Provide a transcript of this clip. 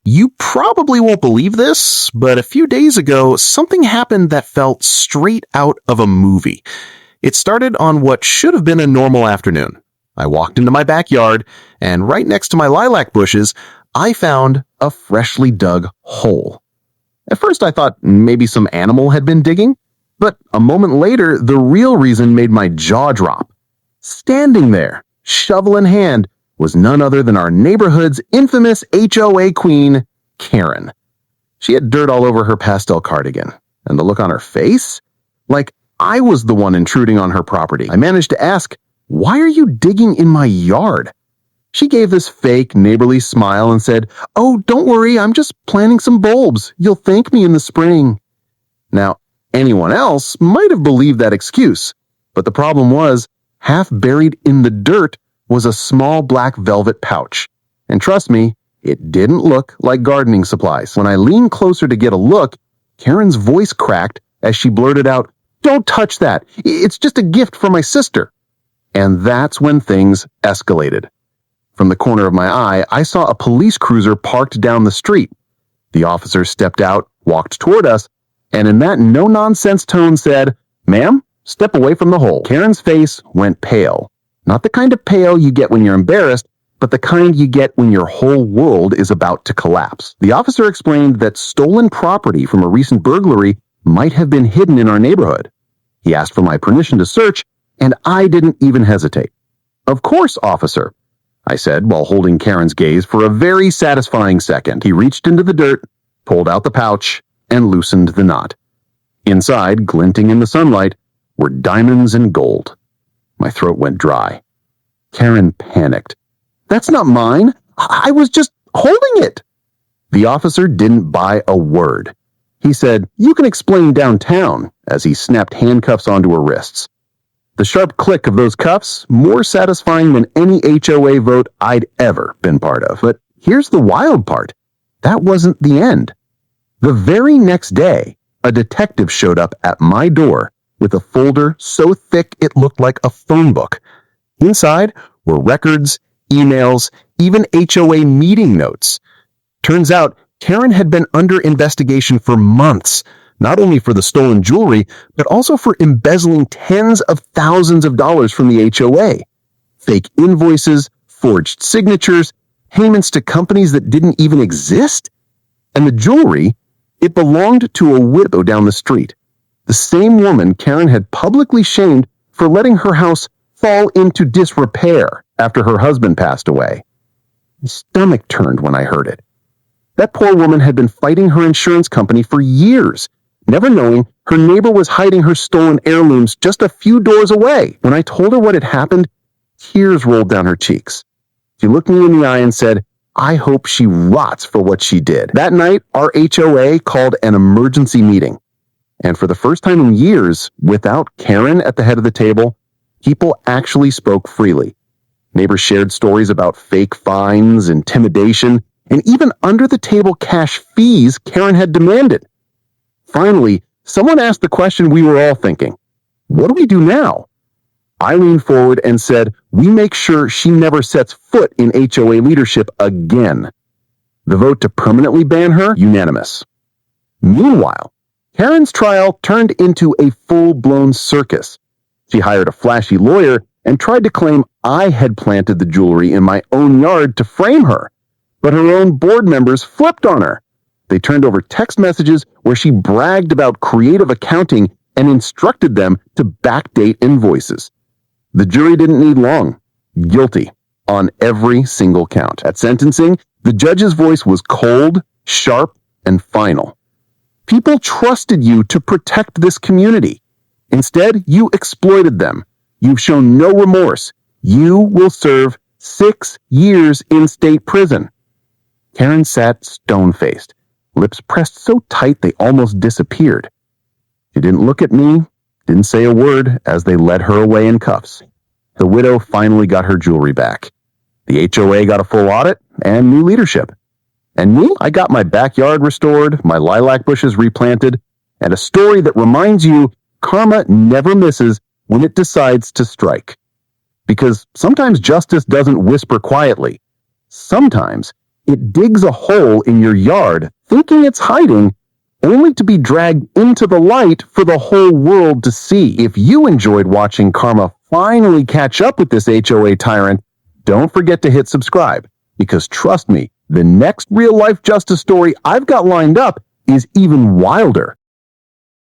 You probably won't believe this, but a few days ago, something happened that felt straight out of a movie. It started on what should have been a normal afternoon. I walked into my backyard, and right next to my lilac bushes, I found a freshly dug hole. At first, I thought maybe some animal had been digging, but a moment later, the real reason made my jaw drop. Standing there, shovel in hand, was none other than our neighborhood's infamous HOA queen, Karen. She had dirt all over her pastel cardigan, and the look on her face? Like I was the one intruding on her property. I managed to ask, "Why are you digging in my yard?" She gave this fake, neighborly smile and said, "Oh, don't worry, I'm just planting some bulbs. You'll thank me in the spring." Now, anyone else might have believed that excuse, but the problem was, half buried in the dirt was a small black velvet pouch. And trust me, it didn't look like gardening supplies. When I leaned closer to get a look, Karen's voice cracked as she blurted out, "Don't touch that. It's just a gift from my sister." And that's when things escalated. From the corner of my eye, I saw a police cruiser parked down the street. The officer stepped out, walked toward us, and in that no-nonsense tone said, "Ma'am, step away from the hole." Karen's face went pale. Not the kind of pale you get when you're embarrassed, but the kind you get when your whole world is about to collapse. The officer explained that stolen property from a recent burglary might have been hidden in our neighborhood. He asked for my permission to search, and I didn't even hesitate. "Of course, officer," I said while holding Karen's gaze for a very satisfying second. He reached into the dirt, pulled out the pouch, and loosened the knot. Inside, glinting in the sunlight, were diamonds and gold. My throat went dry. Karen panicked. "That's not mine. I was just holding it." The officer didn't buy a word. He said, "You can explain downtown," as he snapped handcuffs onto her wrists. The sharp click of those cuffs, more satisfying than any HOA vote I'd ever been part of. But here's the wild part. That wasn't the end. The very next day, a detective showed up at my door with a folder so thick it looked like a phone book. Inside were records, emails, even HOA meeting notes. Turns out, Karen had been under investigation for months, not only for the stolen jewelry, but also for embezzling tens of thousands of dollars from the HOA. Fake invoices, forged signatures, payments to companies that didn't even exist. And the jewelry, it belonged to a widow down the street. The same woman Karen had publicly shamed for letting her house fall into disrepair after her husband passed away. My stomach turned when I heard it. That poor woman had been fighting her insurance company for years, never knowing her neighbor was hiding her stolen heirlooms just a few doors away. When I told her what had happened, tears rolled down her cheeks. She looked me in the eye and said, "I hope she rots for what she did." That night, our HOA called an emergency meeting. And for the first time in years, without Karen at the head of the table, people actually spoke freely. Neighbors shared stories about fake fines, intimidation, and even under-the-table cash fees Karen had demanded. Finally, someone asked the question we were all thinking. What do we do now? I leaned forward and said, we make sure she never sets foot in HOA leadership again. The vote to permanently ban her, unanimous. Meanwhile, Karen's trial turned into a full-blown circus. She hired a flashy lawyer and tried to claim I had planted the jewelry in my own yard to frame her. But her own board members flipped on her. They turned over text messages where she bragged about creative accounting and instructed them to backdate invoices. The jury didn't need long. Guilty on every single count. At sentencing, the judge's voice was cold, sharp, and final. People trusted you to protect this community. Instead, you exploited them. You've shown no remorse. You will serve 6 years in state prison. Karen sat stone-faced, lips pressed so tight they almost disappeared. She didn't look at me, didn't say a word as they led her away in cuffs. The widow finally got her jewelry back. The HOA got a full audit and new leadership. And me, I got my backyard restored, my lilac bushes replanted, and a story that reminds you karma never misses when it decides to strike. Because sometimes justice doesn't whisper quietly. Sometimes It digs a hole in your yard, thinking it's hiding, only to be dragged into the light for the whole world to see. If you enjoyed watching Karma finally catch up with this HOA tyrant, don't forget to hit subscribe, because trust me, the next real-life justice story I've got lined up is even wilder.